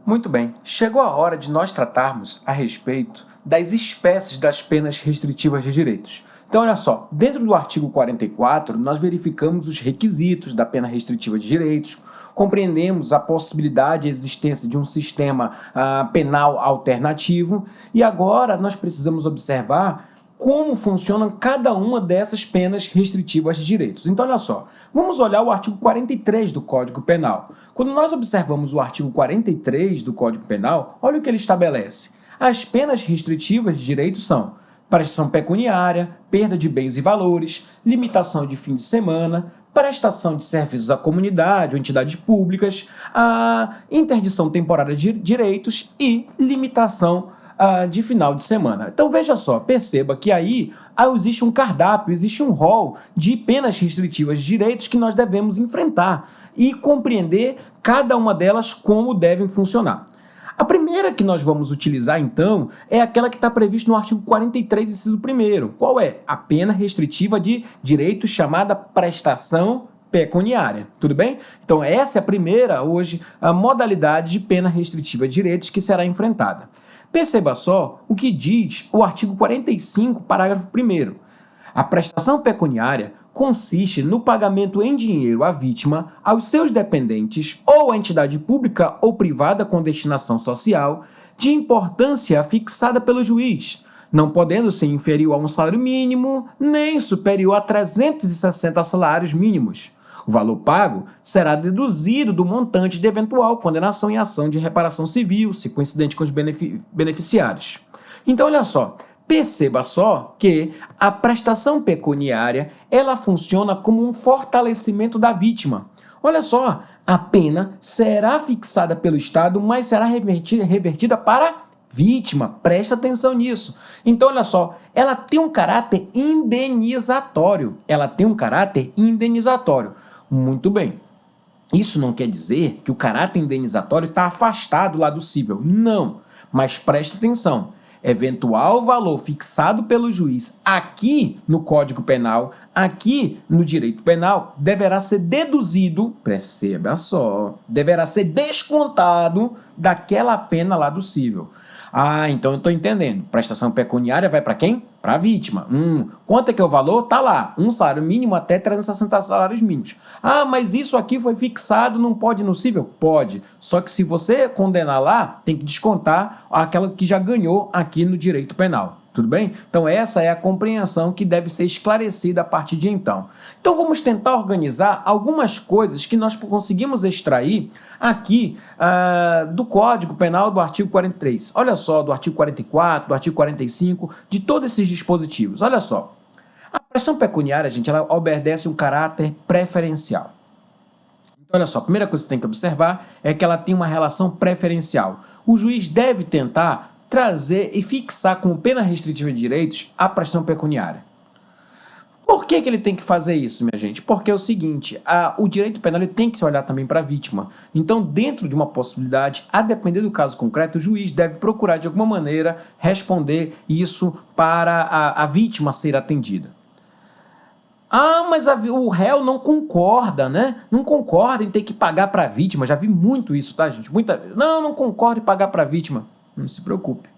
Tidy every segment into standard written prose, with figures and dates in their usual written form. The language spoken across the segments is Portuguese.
Muito bem, chegou a hora de nós tratarmos a respeito das espécies das penas restritivas de direitos. Então, olha só, dentro do artigo 44, nós verificamos os requisitos da pena restritiva de direitos, compreendemos a possibilidade e existência de um sistema penal alternativo e agora nós precisamos observar como funcionam cada uma dessas penas restritivas de direitos. Então, olha só, vamos olhar o artigo 43 do Código Penal. Quando nós observamos o artigo 43 do Código Penal, olha o que ele estabelece. As penas restritivas de direitos são prestação pecuniária, perda de bens e valores, limitação de fim de semana, prestação de serviços à comunidade ou entidades públicas, a interdição temporária de direitos e limitação de final de semana. Então veja só, perceba que aí existe um cardápio, existe um rol de penas restritivas de direitos que nós devemos enfrentar e compreender cada uma delas como devem funcionar. A primeira que nós vamos utilizar, então, é aquela que está prevista no artigo 43, inciso 1º. Qual é? A pena restritiva de direitos chamada prestação pecuniária. Tudo bem? Então, essa é a primeira, hoje, a modalidade de pena restritiva de direitos que será enfrentada. Perceba só o que diz o artigo 45, parágrafo 1º. A prestação pecuniária consiste no pagamento em dinheiro à vítima, aos seus dependentes ou à entidade pública ou privada com destinação social, de importância fixada pelo juiz, não podendo ser inferior a um salário mínimo, nem superior a 360 salários mínimos. O valor pago será deduzido do montante de eventual condenação em ação de reparação civil, se coincidente com os beneficiários. Então, olha só, perceba só que a prestação pecuniária ela funciona como um fortalecimento da vítima. Olha só, a pena será fixada pelo Estado, mas será revertida para a vítima. Presta atenção nisso. Então, olha só, ela tem um caráter indenizatório. Ela tem um caráter indenizatório. Muito bem. Isso não quer dizer que o caráter indenizatório está afastado lá do cível. Não. Mas preste atenção. Eventual valor fixado pelo juiz aqui no Código Penal, aqui no direito penal, deverá ser deduzido, perceba só, deverá ser descontado daquela pena lá do cível. Então eu estou entendendo. Prestação pecuniária vai para quem? Para a vítima. Quanto é que é o valor? Tá lá. Um salário mínimo até 360 salários mínimos. Mas isso aqui foi fixado, não pode ir no cível? Pode. Só que se você condenar lá, tem que descontar aquela que já ganhou aqui no direito penal. Tudo bem? Então essa é a compreensão que deve ser esclarecida a partir de então. Então vamos tentar organizar algumas coisas que nós conseguimos extrair aqui do Código Penal do artigo 43. Olha só, do artigo 44, do artigo 45, de todos esses dispositivos. Olha só, a prestação pecuniária, gente, ela obedece um caráter preferencial. Então, olha só, a primeira coisa que você tem que observar é que ela tem uma relação preferencial. O juiz deve tentar trazer e fixar como pena restritiva de direitos a prestação pecuniária. Por que ele tem que fazer isso, minha gente? Porque é o seguinte, o direito penal ele tem que se olhar também para a vítima. Então, dentro de uma possibilidade, a depender do caso concreto, o juiz deve procurar, de alguma maneira, responder isso para a vítima ser atendida. Mas o réu não concorda, né? Não concorda em ter que pagar para a vítima. Já vi muito isso, tá, gente? Não concordo em pagar para a vítima. Não se preocupe.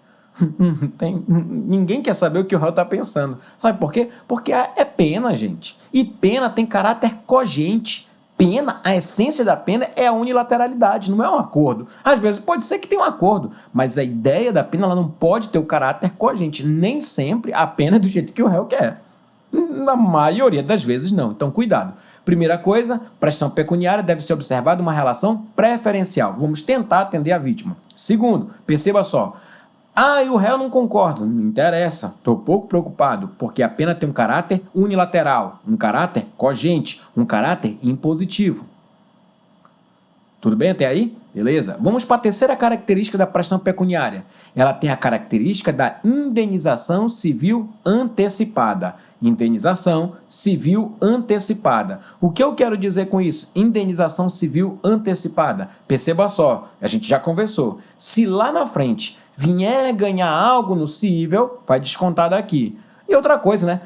Ninguém quer saber o que o réu está pensando. Sabe por quê? Porque é pena, gente. E pena tem caráter cogente. Pena, a essência da pena é a unilateralidade, não é um acordo. Às vezes pode ser que tenha um acordo, mas a ideia da pena ela não pode ter o caráter cogente. Nem sempre a pena é do jeito que o réu quer. Na maioria das vezes não. Então, cuidado. Primeira coisa, prestação pecuniária deve ser observada uma relação preferencial. Vamos tentar atender a vítima. Segundo, perceba só. E o réu não concorda. Não interessa. Estou pouco preocupado, porque a pena tem um caráter unilateral, um caráter cogente, um caráter impositivo. Tudo bem até aí? Beleza? Vamos para a terceira característica da prestação pecuniária. Ela tem a característica da indenização civil antecipada. Indenização civil antecipada. O que eu quero dizer com isso? Indenização civil antecipada. Perceba só, a gente já conversou. Se lá na frente vier ganhar algo no cível, vai descontar daqui. E outra coisa, né?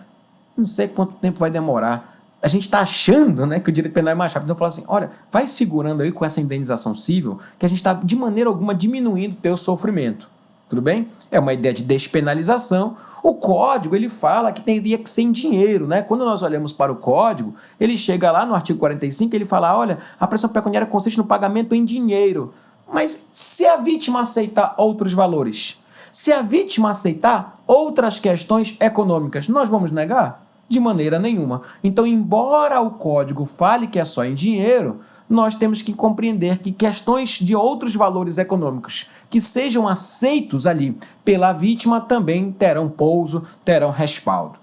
Não sei quanto tempo vai demorar. a gente está achando, né, que o direito penal é mais rápido. Então, eu falo assim, olha, vai segurando aí com essa indenização civil, que a gente está, de maneira alguma, diminuindo o teu sofrimento. Tudo bem? É uma ideia de despenalização. O código, ele fala que teria que ser em dinheiro, né? Quando nós olhamos para o código, ele chega lá no artigo 45, ele fala, olha, a prestação pecuniária consiste no pagamento em dinheiro. Mas se a vítima aceitar outros valores, se a vítima aceitar outras questões econômicas, nós vamos negar? De maneira nenhuma. Então, embora o código fale que é só em dinheiro, nós temos que compreender que questões de outros valores econômicos que sejam aceitos ali pela vítima também terão pouso, terão respaldo.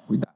Cuidado.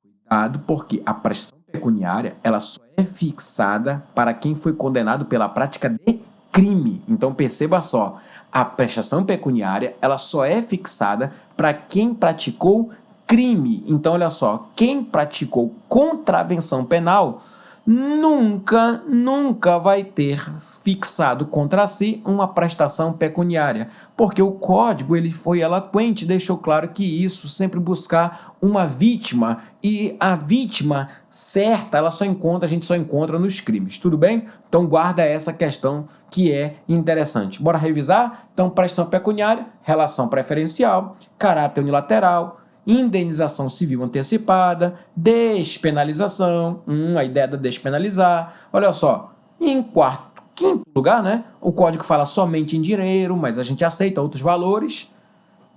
Cuidado, porque a prestação pecuniária ela só é fixada para quem foi condenado pela prática de crime. Então, perceba só, a prestação pecuniária ela só é fixada para quem praticou crime. Então, olha só, quem praticou contravenção penal nunca vai ter fixado contra si uma prestação pecuniária, porque o código ele foi eloquente, deixou claro que isso sempre buscar uma vítima, e a vítima certa a gente só encontra nos crimes, tudo bem? Então guarda essa questão que é interessante. Bora revisar? Então, prestação pecuniária, relação preferencial, caráter unilateral, indenização civil antecipada, despenalização, a ideia da despenalizar. Olha só, em quinto lugar, né? O código fala somente em dinheiro, mas a gente aceita outros valores.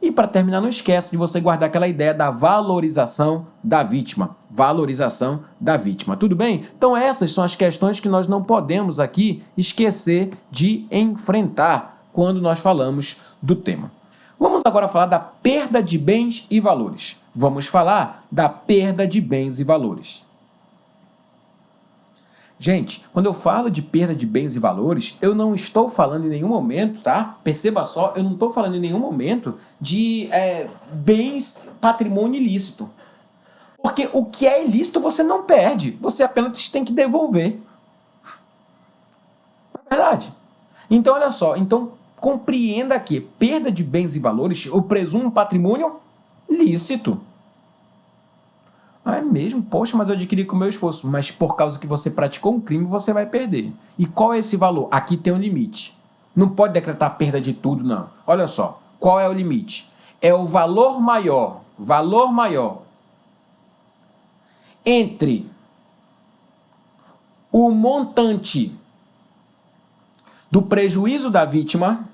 E para terminar, não esquece de você guardar aquela ideia da valorização da vítima. Valorização da vítima. Tudo bem? Então essas são as questões que nós não podemos aqui esquecer de enfrentar quando nós falamos do tema. Vamos agora falar da perda de bens e valores. Vamos falar da perda de bens e valores. Gente, quando eu falo de perda de bens e valores, eu não estou falando em nenhum momento, tá? Perceba só, eu não estou falando em nenhum momento de bens, patrimônio ilícito. Porque o que é ilícito você não perde, você apenas tem que devolver. É verdade. Então, olha só, compreenda que perda de bens e valores, eu presumo um patrimônio lícito. Ah, é mesmo? Poxa, mas eu adquiri com o meu esforço. Mas por causa que você praticou um crime, você vai perder. E qual é esse valor? Aqui tem um limite. Não pode decretar perda de tudo, não. Olha só, qual é o limite? É o valor maior entre o montante do prejuízo da vítima,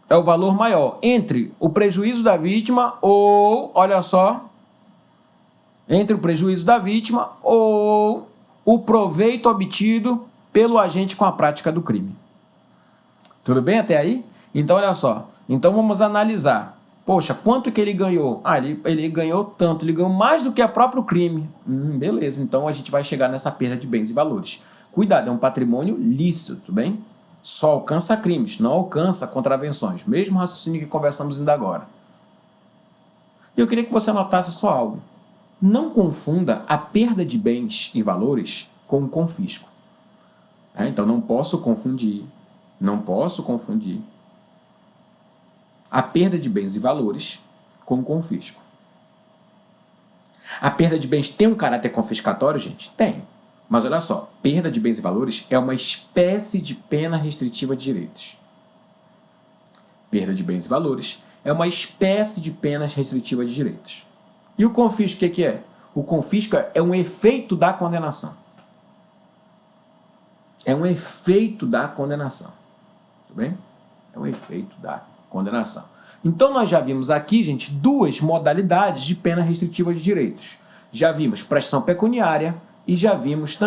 é o valor maior entre o prejuízo da vítima ou, olha só, entre o prejuízo da vítima ou o proveito obtido pelo agente com a prática do crime. Tudo bem até aí? Então, olha só. Então, vamos analisar. Poxa, quanto que ele ganhou? Ah, ele ganhou tanto, ele ganhou mais do que o próprio crime. Beleza, então a gente vai chegar nessa perda de bens e valores. Cuidado, é um patrimônio lícito, tudo bem? Só alcança crimes, não alcança contravenções. Mesmo raciocínio que conversamos ainda agora. Eu queria que você anotasse só algo. Não confunda a perda de bens e valores com o confisco. Então, não posso confundir a perda de bens e valores com o confisco. A perda de bens tem um caráter confiscatório, gente? Tem. Mas olha só, perda de bens e valores é uma espécie de pena restritiva de direitos. Perda de bens e valores é uma espécie de pena restritiva de direitos. E o confisco, o que é? O confisco é um efeito da condenação. É um efeito da condenação. Tudo bem? É um efeito da condenação. Então, nós já vimos aqui, gente, duas modalidades de pena restritiva de direitos. Já vimos prestação pecuniária e já vimos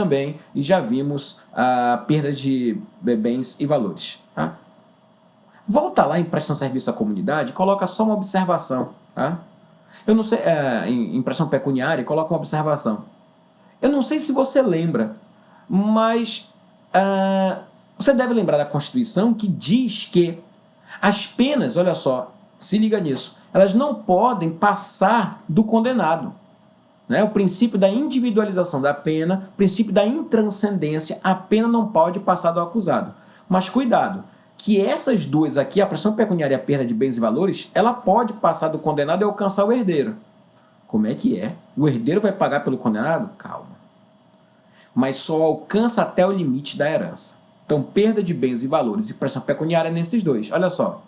a perda de bens e valores. Tá? Volta lá em prestação de serviço à comunidade e coloca só uma observação. Tá? Eu não sei, em prestação pecuniária, coloca uma observação. Eu não sei se você lembra, mas você deve lembrar da Constituição que diz que as penas, olha só, se liga nisso, elas não podem passar do condenado. Né? O princípio da individualização da pena, o princípio da intranscendência, a pena não pode passar do acusado. Mas cuidado, que essas duas aqui, a prestação pecuniária e a perda de bens e valores, ela pode passar do condenado e alcançar o herdeiro. Como é que é? O herdeiro vai pagar pelo condenado? Calma. Mas só alcança até o limite da herança. Então, perda de bens e valores e pressão pecuniária nesses dois. Olha só.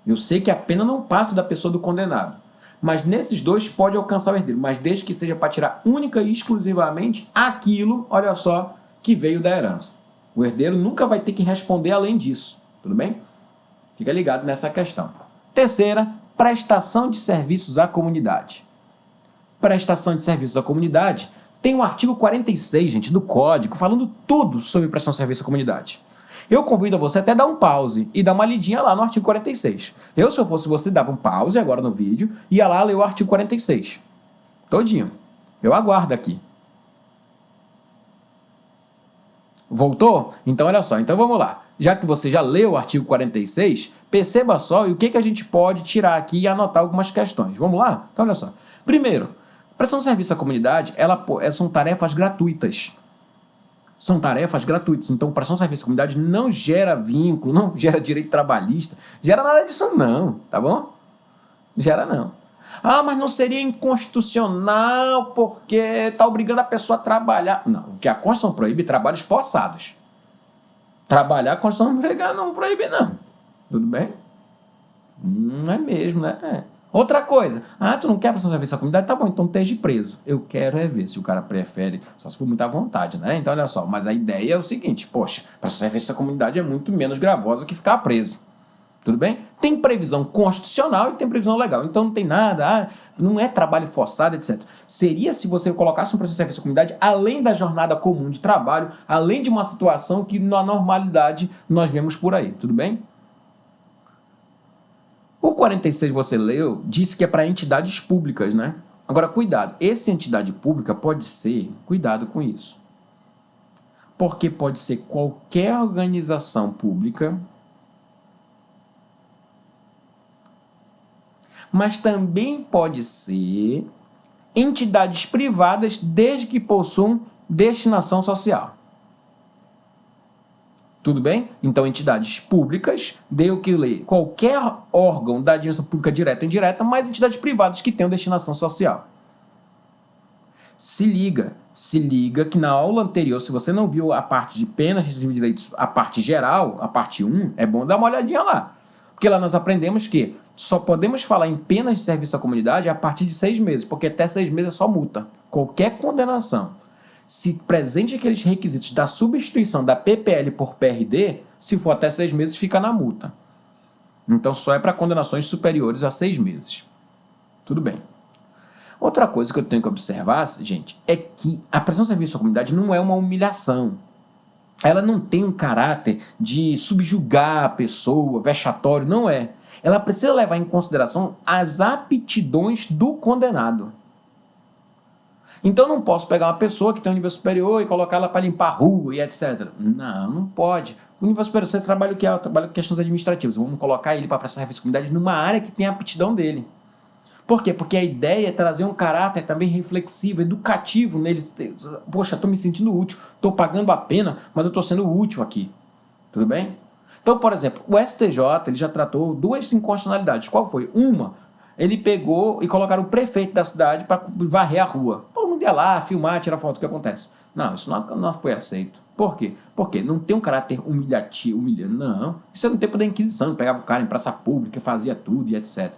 Eu sei que a pena não passa da pessoa do condenado. Mas nesses dois pode alcançar o herdeiro. Mas desde que seja para tirar única e exclusivamente aquilo, olha só, que veio da herança. O herdeiro nunca vai ter que responder além disso. Tudo bem? Fica ligado nessa questão. Terceira, prestação de serviços à comunidade. Prestação de serviços à comunidade tem o artigo 46, gente, do Código, falando tudo sobre prestação de serviço à comunidade. Eu convido a você até dar um pause e dar uma lidinha lá no artigo 46. Se eu fosse você, dava um pause agora no vídeo e ia lá ler o artigo 46. Todinho. Eu aguardo aqui. Voltou? Então, olha só. Então, vamos lá. Já que você já leu o artigo 46, perceba só o que a gente pode tirar aqui e anotar algumas questões. Vamos lá? Então, olha só. Primeiro, prestação de serviço à comunidade, são tarefas gratuitas. São tarefas gratuitas. Então, prestação de serviço à comunidade não gera vínculo, não gera direito trabalhista, gera nada disso não, tá bom? Gera não. Ah, mas não seria inconstitucional porque está obrigando a pessoa a trabalhar. Não, o que a Constituição proíbe é trabalhos forçados. Trabalhar a Constituição não proíbe, não. Tudo bem? Não é mesmo, né? É. Outra coisa, tu não quer prestação de serviço à comunidade? Tá bom, então esteja preso. Eu quero ver se o cara prefere, só se for muita vontade, né? Então, olha só, mas a ideia é o seguinte, poxa, prestação de serviço à comunidade é muito menos gravosa que ficar preso. Tudo bem? Tem previsão constitucional e tem previsão legal. Então não tem nada, não é trabalho forçado, etc. Seria se você colocasse um processo de serviço à comunidade além da jornada comum de trabalho, além de uma situação que na normalidade nós vemos por aí. Tudo bem? O 46 você leu, disse que é para entidades públicas, né? Agora, cuidado, essa entidade pública pode ser, cuidado com isso, porque pode ser qualquer organização pública, mas também pode ser entidades privadas desde que possuam destinação social. Tudo bem? Então, entidades públicas, deu que ler qualquer órgão da administração pública direta ou indireta, mas entidades privadas que tenham destinação social. Se liga que na aula anterior, se você não viu a parte de penas, restritivos de direitos, a parte geral, a parte 1, é bom dar uma olhadinha lá. Porque lá nós aprendemos que só podemos falar em penas de serviço à comunidade a partir de 6 meses, porque até 6 meses é só multa. Qualquer condenação, se presente aqueles requisitos da substituição da PPL por PRD, se for até 6 meses, fica na multa. Então, só é para condenações superiores a 6 meses. Tudo bem. Outra coisa que eu tenho que observar, gente, é que a prestação de serviço à comunidade não é uma humilhação. Ela não tem um caráter de subjugar a pessoa, vexatório, não é. Ela precisa levar em consideração as aptidões do condenado. Então, não posso pegar uma pessoa que tem um nível superior e colocar ela para limpar a rua e etc. Não pode. O nível superior, você trabalha o que é? Trabalha com questões administrativas. Vamos colocar ele para prestar serviço à comunidade numa área que tem a aptidão dele. Por quê? Porque a ideia é trazer um caráter também reflexivo, educativo neles. Poxa, estou me sentindo útil, estou pagando a pena, mas eu estou sendo útil aqui. Tudo bem? Então, por exemplo, o STJ ele já tratou 2 inconstitucionalidades. Qual foi? Uma, ele pegou e colocaram o prefeito da cidade para varrer a rua. Todo mundo ia lá, filmar, tirar foto. O que acontece? Não, isso não foi aceito. Por quê? Porque não tem um caráter humilhante. Não. Isso é no tempo da Inquisição. Pegava o cara em praça pública, fazia tudo e etc.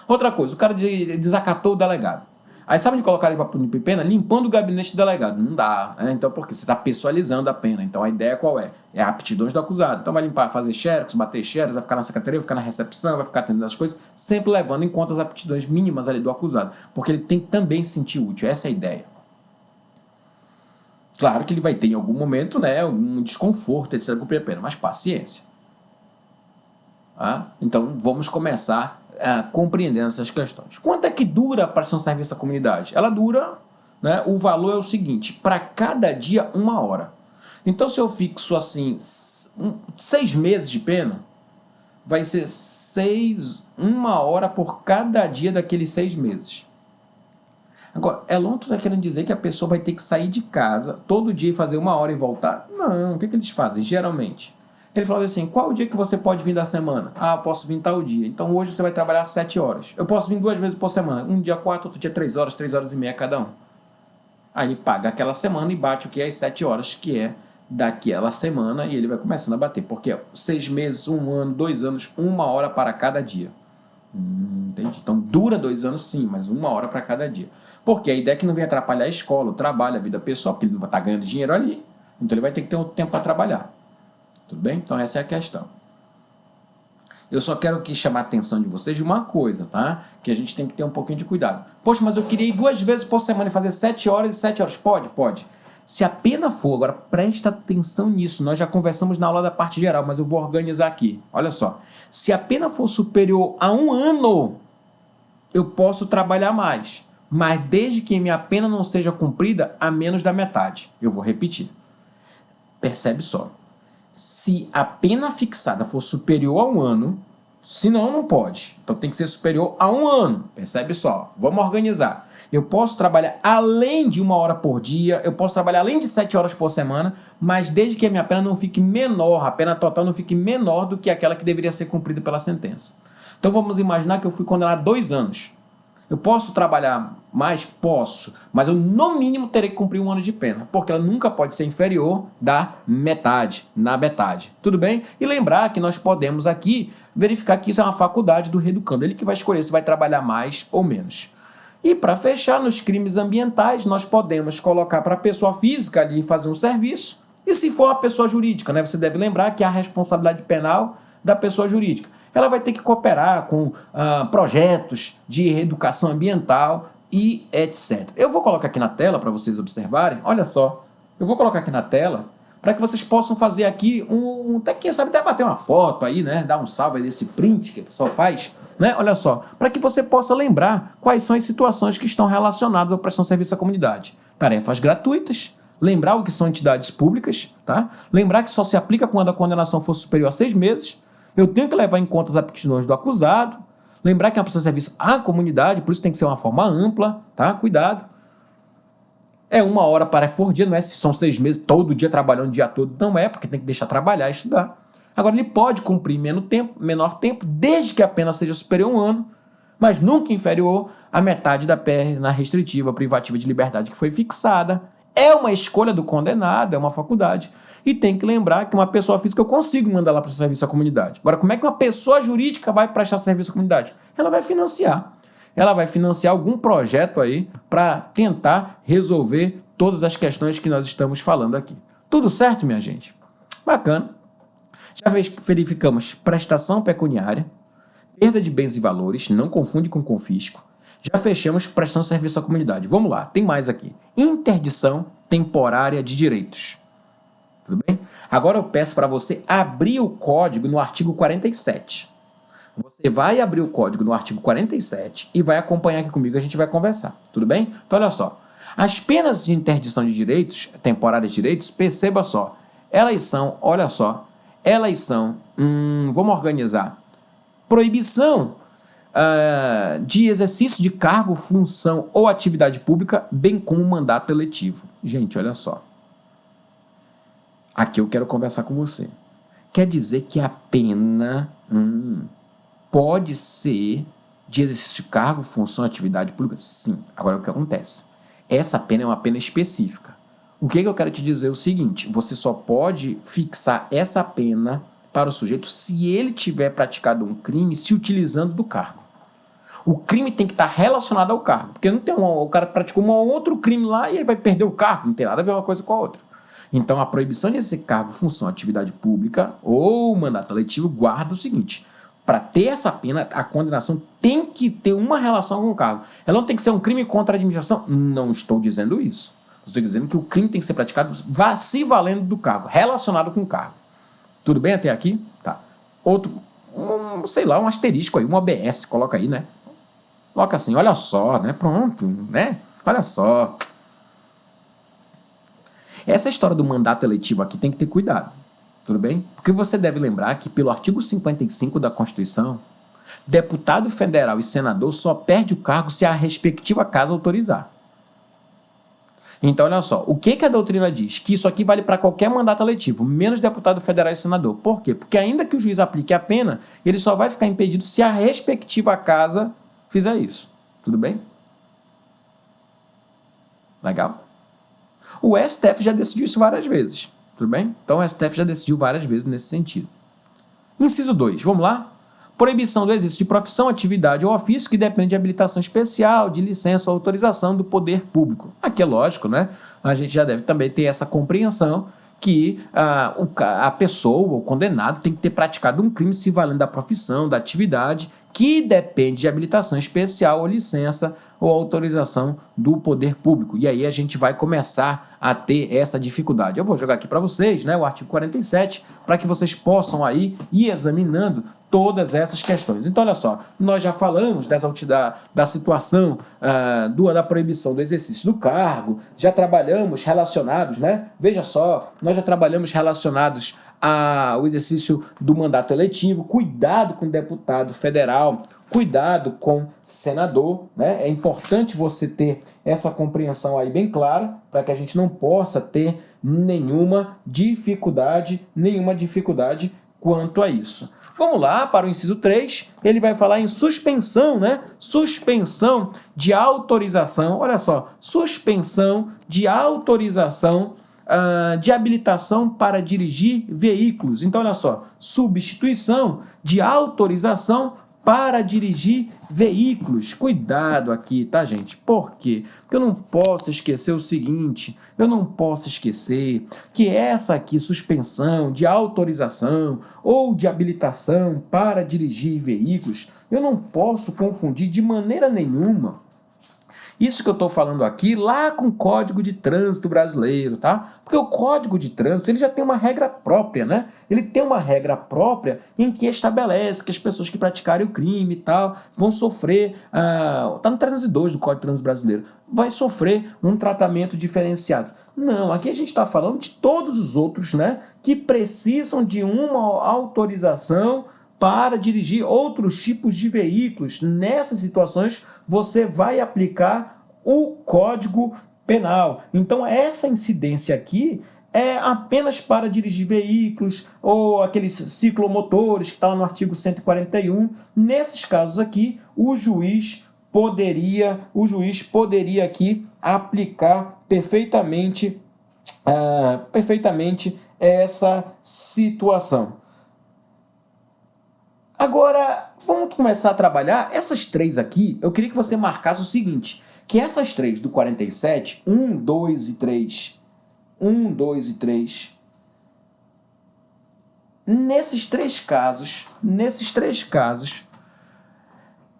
Outra coisa, o cara desacatou o delegado. Aí sabe onde colocar ele para punir pena? Limpando o gabinete do delegado. Não dá. Então, por quê? Você está pessoalizando a pena. Então, a ideia qual é? É a aptidões do acusado. Então, vai limpar, fazer xerox, bater xerox, vai ficar na secretaria, vai ficar na recepção, vai ficar atendendo as coisas, sempre levando em conta as aptidões mínimas ali do acusado. Porque ele tem que também se sentir útil. Essa é a ideia. Claro que ele vai ter em algum momento, né, um desconforto, etc., cumprir a pena, mas paciência. Então, vamos começar compreendendo essas questões. Quanto é que dura a prestação de serviço à comunidade? Ela dura, né, o valor é o seguinte, para cada dia 1 hora. Então, se eu fixo assim 6 meses de pena, vai ser 1 hora por cada dia daqueles 6 meses. Agora, Elon, tu está querendo dizer que a pessoa vai ter que sair de casa todo dia e fazer 1 hora e voltar? Não, o que eles fazem? Geralmente, Ele falou assim, qual o dia que você pode vir da semana? Ah, eu posso vir tal dia. Então hoje você vai trabalhar 7 horas. Eu posso vir 2 vezes por semana. Um dia 4, outro dia 3 horas, 3 horas e meia cada um. Aí ele paga aquela semana e bate o que é as 7 horas, que é daquela semana, e ele vai começando a bater. Porque 6 meses, 1 ano, 2 anos, 1 hora para cada dia. Entendi. Então dura 2 anos sim, mas 1 hora para cada dia. Porque a ideia é que não vem atrapalhar a escola, o trabalho, a vida pessoal, porque ele não vai estar ganhando dinheiro ali. Então ele vai ter que ter um tempo para trabalhar. Tudo bem? Então essa é a questão. Eu só quero aqui chamar a atenção de vocês de uma coisa, tá? Que a gente tem que ter um pouquinho de cuidado. Poxa, mas eu queria ir 2 vezes por semana e fazer 7 horas e 7 horas. Pode? Pode. Se a pena for, agora presta atenção nisso, nós já conversamos na aula da parte geral, mas eu vou organizar aqui. Olha só. Se a pena for superior a 1 ano, eu posso trabalhar mais. Mas desde que minha pena não seja cumprida a menos da metade. Eu vou repetir. Percebe só. Se a pena fixada for superior a 1 ano, senão não pode. Então tem que ser superior a 1 ano. Percebe só. Vamos organizar. Eu posso trabalhar além de 1 hora por dia, eu posso trabalhar além de 7 horas por semana, mas desde que a minha pena não fique menor, a pena total não fique menor do que aquela que deveria ser cumprida pela sentença. Então vamos imaginar que eu fui condenado a 2 anos. Eu posso trabalhar mais? Posso, mas eu no mínimo terei que cumprir 1 ano de pena, porque ela nunca pode ser inferior da metade, na metade. Tudo bem? E lembrar que nós podemos aqui verificar que isso é uma faculdade do reeducando, ele que vai escolher se vai trabalhar mais ou menos. E para fechar, nos crimes ambientais, nós podemos colocar para a pessoa física ali fazer um serviço, e se for uma pessoa jurídica, né, você deve lembrar que há a responsabilidade penal da pessoa jurídica. Ela vai ter que cooperar com projetos de reeducação ambiental e etc. Eu vou colocar aqui na tela para vocês observarem. Olha só, eu vou colocar aqui na tela para que vocês possam fazer aqui até quem sabe até bater uma foto aí, né? Dar um salve aí desse print que a pessoa faz, né? Olha só, para que você possa lembrar quais são as situações que estão relacionadas à prestação de serviço à comunidade. Tarefas gratuitas. Lembrar o que são entidades públicas, tá? Lembrar que só se aplica quando a condenação for superior a 6 meses. Eu tenho que levar em conta as aptidões do acusado, lembrar que é uma prestação de serviço à comunidade, por isso tem que ser uma forma ampla, tá? Cuidado. É 1 hora por dia, não é se são 6 meses, todo dia trabalhando o dia todo, não é, porque tem que deixar trabalhar e estudar. Agora, ele pode cumprir menor tempo, desde que a pena seja superior a 1 ano, mas nunca inferior à metade da pena restritiva privativa de liberdade que foi fixada. É uma escolha do condenado, é uma faculdade. E tem que lembrar que uma pessoa física eu consigo mandar lá para o serviço à comunidade. Agora, como é que uma pessoa jurídica vai prestar serviço à comunidade? Ela vai financiar. Ela vai financiar algum projeto aí para tentar resolver todas as questões que nós estamos falando aqui. Tudo certo, minha gente? Bacana. Já verificamos prestação pecuniária, perda de bens e valores, não confunde com confisco. Já fechamos prestação de serviço à comunidade. Vamos lá, tem mais aqui. Interdição temporária de direitos. Tudo bem? Agora eu peço para você abrir o código no artigo 47. Você vai abrir o código no artigo 47 e vai acompanhar aqui comigo, a gente vai conversar. Tudo bem? Então, olha só. As penas de interdição de direitos, temporárias de direitos, perceba só. Elas são, olha só, vamos organizar. Proibição de exercício de cargo, função ou atividade pública, bem como mandato eletivo. Gente, olha só. Aqui eu quero conversar com você. Quer dizer que a pena pode ser de exercício de cargo, função, atividade pública? Sim. Agora, o que acontece? Essa pena é uma pena específica. O que eu quero te dizer é o seguinte, você só pode fixar essa pena para o sujeito se ele tiver praticado um crime se utilizando do cargo. O crime tem que estar relacionado ao cargo, porque não tem o cara praticou um outro crime lá e aí vai perder o cargo, não tem nada a ver uma coisa com a outra. Então, a proibição de exercer cargo, função, atividade pública ou mandato eletivo guarda o seguinte: para ter essa pena, a condenação tem que ter uma relação com o cargo. Ela não tem que ser um crime contra a administração. Não estou dizendo isso. Estou dizendo que o crime tem que ser praticado se valendo do cargo, relacionado com o cargo. Tudo bem até aqui? Tá. Outro, um asterisco aí, um OBS, coloca aí, né? Coloca assim, olha só, né? Pronto, né? Olha só. Essa história do mandato eletivo aqui tem que ter cuidado, tudo bem? Porque você deve lembrar que pelo artigo 55 da Constituição, deputado federal e senador só perde o cargo se a respectiva casa autorizar. Então, olha só, o que a doutrina diz? Que isso aqui vale para qualquer mandato eletivo, menos deputado federal e senador. Por quê? Porque ainda que o juiz aplique a pena, ele só vai ficar impedido se a respectiva casa fizer isso. Tudo bem? Legal? O STF já decidiu isso várias vezes. Tudo bem? Então, o STF já decidiu várias vezes nesse sentido. Inciso 2, vamos lá? Proibição do exercício de profissão, atividade ou ofício que depende de habilitação especial, de licença ou autorização do poder público. Aqui é lógico, né? A gente já deve também ter essa compreensão que a pessoa, o condenado, tem que ter praticado um crime se valendo da profissão, da atividade, que depende de habilitação especial ou licença ou autorização do poder público. E aí a gente vai começar a ter essa dificuldade. Eu vou jogar aqui para vocês, né, o artigo 47, para que vocês possam aí ir examinando todas essas questões. Então, olha só, nós já falamos da situação da proibição do exercício do cargo, já trabalhamos relacionados, né? Veja só, nós já trabalhamos relacionados ao exercício do mandato eletivo, cuidado com deputado federal, cuidado com senador, né? É importante você ter essa compreensão aí bem clara, para que a gente não possa ter nenhuma dificuldade quanto a isso. Vamos lá para o inciso 3, ele vai falar em suspensão, né? Suspensão de autorização, olha só, suspensão de autorização de habilitação para dirigir veículos. Então, olha só, substituição de autorização para dirigir veículos. Cuidado aqui, tá, gente? Por quê? Porque eu não posso esquecer o seguinte, eu não posso esquecer que essa aqui, suspensão de autorização ou de habilitação para dirigir veículos, eu não posso confundir de maneira nenhuma isso que eu estou falando aqui lá com o Código de Trânsito brasileiro, tá? Porque o Código de Trânsito ele já tem uma regra própria, né? Ele tem uma regra própria em que estabelece que as pessoas que praticarem o crime e tal vão sofrer, tá no 302 do Código de Trânsito brasileiro, vai sofrer um tratamento diferenciado. Não, aqui a gente está falando de todos os outros, né? Que precisam de uma autorização para dirigir outros tipos de veículos. Nessas situações, você vai aplicar o Código Penal. Então, essa incidência aqui é apenas para dirigir veículos ou aqueles ciclomotores que estão no artigo 141. Nesses casos aqui, o juiz poderia aqui aplicar perfeitamente essa situação. Agora, vamos começar a trabalhar essas três aqui. Eu queria que você marcasse o seguinte, que essas três do 47, 1, 2 e 3, nesses três casos,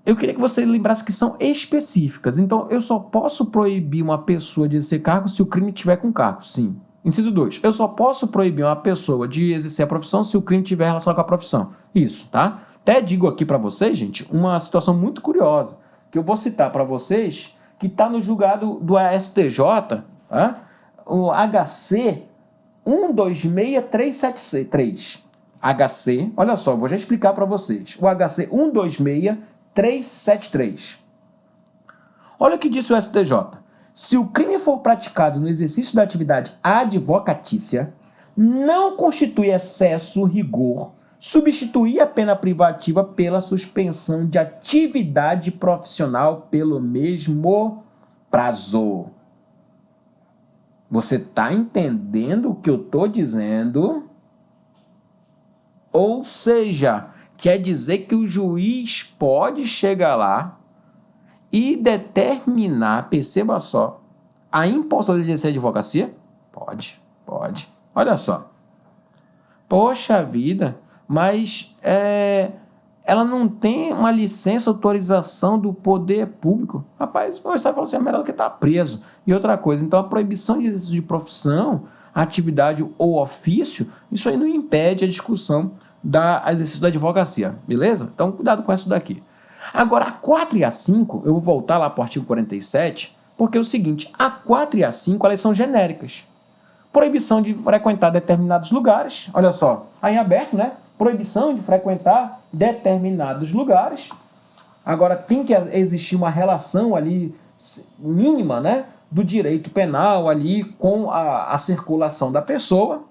eu queria que você lembrasse que são específicas. Então, eu só posso proibir uma pessoa de exercer cargo se o crime tiver com cargo, sim. Inciso 2, eu só posso proibir uma pessoa de exercer a profissão se o crime tiver relação com a profissão. Isso, tá? Até digo aqui para vocês, gente, uma situação muito curiosa, que eu vou citar para vocês, que está no julgado do STJ, tá? O HC 126373. HC, olha só, vou já explicar para vocês. O HC 126373. Olha o que disse o STJ. Se o crime for praticado no exercício da atividade advocatícia, não constitui excesso rigor substituir a pena privativa pela suspensão de atividade profissional pelo mesmo prazo. Você está entendendo o que eu estou dizendo? Ou seja, quer dizer que o juiz pode chegar lá e determinar, perceba só, a impossibilidade de exercer advocacia? Pode. Olha só. Poxa vida, mas ela não tem uma licença, autorização do poder público. Rapaz, você está falando assim, é melhor do que estar preso. E outra coisa, então a proibição de exercício de profissão, atividade ou ofício, isso aí não impede a discussão do exercício da advocacia, beleza? Então, cuidado com isso daqui. Agora, a 4 e a 5, eu vou voltar lá para o artigo 47, porque é o seguinte, a 4 e a 5, elas são genéricas. Proibição de frequentar determinados lugares, olha só, aí em aberto, né? Proibição de frequentar determinados lugares. Agora, tem que existir uma relação ali mínima, né? do direito penal ali com a circulação da pessoa,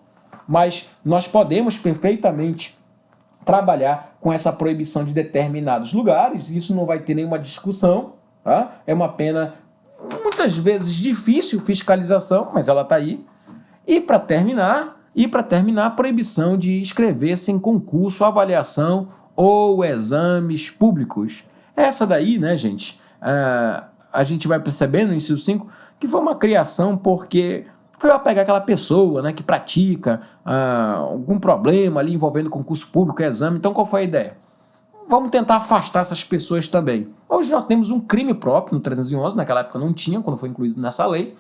mas nós podemos perfeitamente trabalhar com essa proibição de determinados lugares, isso não vai ter nenhuma discussão, tá? É uma pena muitas vezes difícil fiscalização, mas ela está aí. E para terminar, a proibição de inscrever-se em concurso, avaliação ou exames públicos. Essa daí, né, gente, a gente vai percebendo no inciso 5 que foi uma criação porque foi para pegar aquela pessoa, né, que pratica algum problema ali envolvendo concurso público, exame. Então, qual foi a ideia? Vamos tentar afastar essas pessoas também. Hoje nós temos um crime próprio no 311, naquela época não tinha, quando foi incluído nessa lei,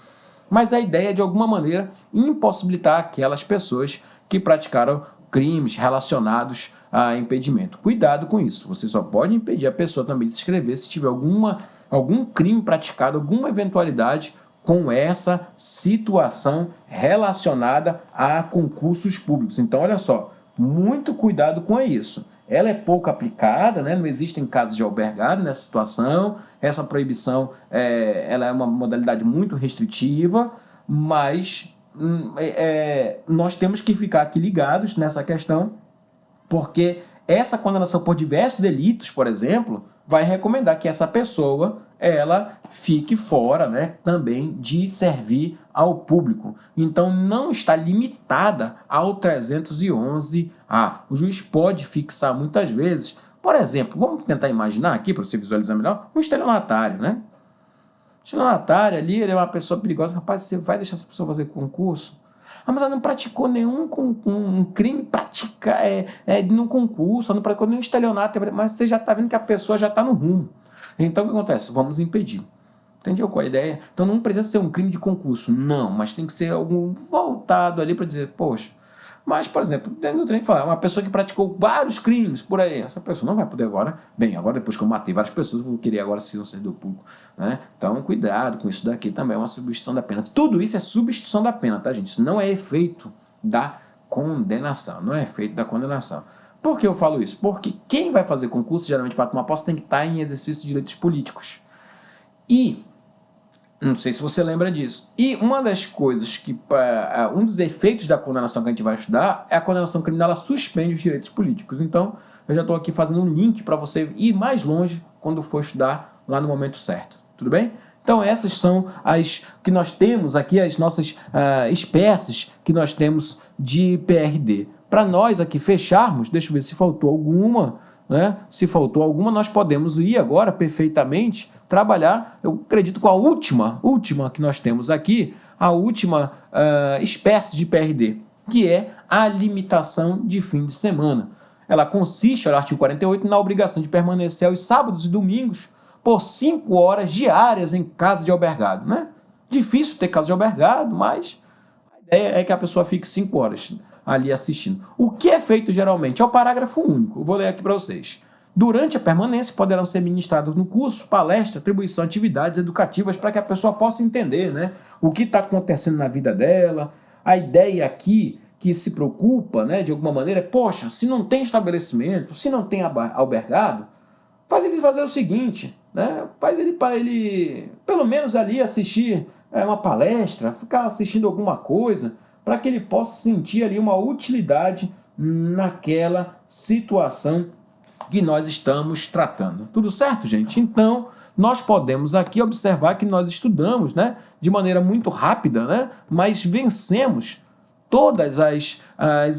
mas a ideia é, de alguma maneira, impossibilitar aquelas pessoas que praticaram crimes relacionados a impedimento. Cuidado com isso, você só pode impedir a pessoa também de se inscrever se tiver algum crime praticado, alguma eventualidade com essa situação relacionada a concursos públicos. Então, olha só, muito cuidado com isso. Ela é pouco aplicada, né? Não existem casos de albergado nessa situação, essa proibição ela é uma modalidade muito restritiva, mas nós temos que ficar aqui ligados nessa questão, porque essa condenação por diversos delitos, por exemplo, vai recomendar que essa pessoa ela fique fora, né, também de servir ao público. Então não está limitada ao 311A. O juiz pode fixar muitas vezes, por exemplo, vamos tentar imaginar aqui para você visualizar melhor, um estelionatário, né? O estelionatário ali, ele é uma pessoa perigosa. Rapaz, você vai deixar essa pessoa fazer concurso? Mas ela não praticou nenhum um crime no concurso, ela não praticou nenhum estelionato, mas você já está vendo que a pessoa já está no rumo. Então, o que acontece? Vamos impedir. Entendeu qual é a ideia? Então, não precisa ser um crime de concurso, não, mas tem que ser algum voltado ali para dizer, poxa, mas, por exemplo, dentro do treino, falar, uma pessoa que praticou vários crimes por aí, essa pessoa não vai poder agora, agora depois que eu matei várias pessoas, eu vou querer agora ser um servidor público, né? Então, cuidado com isso daqui também, é uma substituição da pena. Tudo isso é substituição da pena, tá, gente? Isso não é efeito da condenação, não é efeito da condenação. Por que eu falo isso? Porque quem vai fazer concurso, geralmente para tomar posse, tem que estar em exercício de direitos políticos. E não sei se você lembra disso. E uma das coisas um dos efeitos da condenação que a gente vai estudar é a condenação criminal, ela suspende os direitos políticos. Então, eu já estou aqui fazendo um link para você ir mais longe quando for estudar lá no momento certo. Tudo bem? Então, essas são as que nós temos aqui, as nossas espécies que nós temos de PRD. Para nós aqui fecharmos, deixa eu ver se faltou alguma, né? Se faltou alguma, nós podemos ir agora perfeitamente trabalhar, eu acredito, com a última que nós temos aqui, a última espécie de PRD, que é a limitação de fim de semana. Ela consiste, no artigo 48, na obrigação de permanecer aos sábados e domingos por 5 horas diárias em casa de albergado, né? Difícil ter casa de albergado, mas a ideia é que a pessoa fique 5 horas ali assistindo. O que é feito geralmente é o parágrafo único. Eu vou ler aqui para vocês. Durante a permanência, poderão ser ministrados no curso, palestra, atribuição, atividades educativas para que a pessoa possa entender, né, o que está acontecendo na vida dela. A ideia aqui que se preocupa, né, de alguma maneira, é, poxa, se não tem estabelecimento, se não tem albergado, faz ele fazer o seguinte, né, faz ele para ele, pelo menos ali, assistir uma palestra, ficar assistindo alguma coisa, para que ele possa sentir ali uma utilidade naquela situação que nós estamos tratando. Tudo certo, gente? Então, nós podemos aqui observar que nós estudamos, né, de maneira muito rápida, né, mas vencemos todas as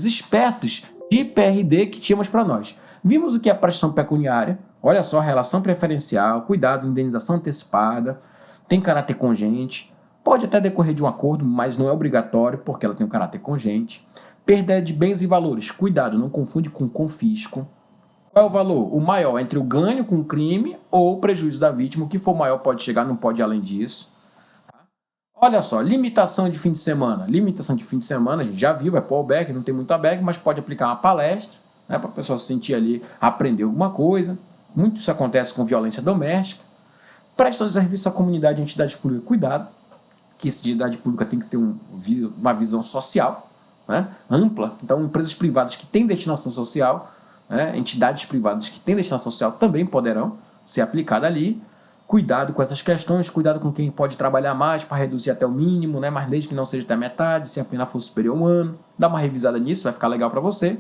espécies de PRD que tínhamos para nós. Vimos o que é a prestação pecuniária, olha só, relação preferencial, cuidado, indenização antecipada, tem caráter congente, pode até decorrer de um acordo, mas não é obrigatório, porque ela tem um caráter congente. Perda de bens e valores, cuidado, não confunde com confisco. Qual é o valor? O maior entre o ganho com o crime ou o prejuízo da vítima. O que for maior pode chegar, não pode ir além disso. Olha só, limitação de fim de semana. Limitação de fim de semana, a gente já viu, vai pôr o albergue, não tem muito albergue, mas pode aplicar uma palestra, né, para a pessoa se sentir ali, aprender alguma coisa. Muito isso acontece com violência doméstica. Prestação de serviço à comunidade e entidade pública, cuidado, que essa entidade pública tem que ter uma visão social, né, ampla. Então, empresas privadas que têm destinação social, entidades privadas que têm destinação social também poderão ser aplicadas ali. Cuidado com essas questões, cuidado com quem pode trabalhar mais para reduzir até o mínimo, né? Mas desde que não seja até a metade, se a pena for superior a 1 ano. Dá uma revisada nisso, vai ficar legal para você.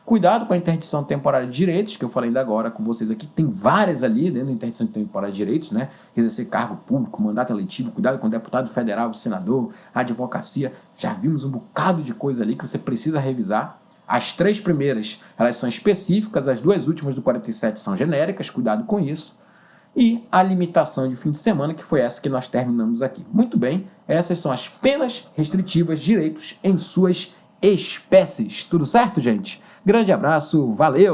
Cuidado com a interdição temporária de direitos, que eu falei ainda agora com vocês aqui. Tem várias ali dentro da interdição temporária de direitos, né? Exercer cargo público, mandato eletivo, cuidado com o deputado federal, senador, advocacia. Já vimos um bocado de coisa ali que você precisa revisar. As 3 primeiras, elas são específicas, as 2 últimas do 47 são genéricas, cuidado com isso. E a limitação de fim de semana, que foi essa que nós terminamos aqui. Muito bem, essas são as penas restritivas de direitos em suas espécies. Tudo certo, gente? Grande abraço, valeu!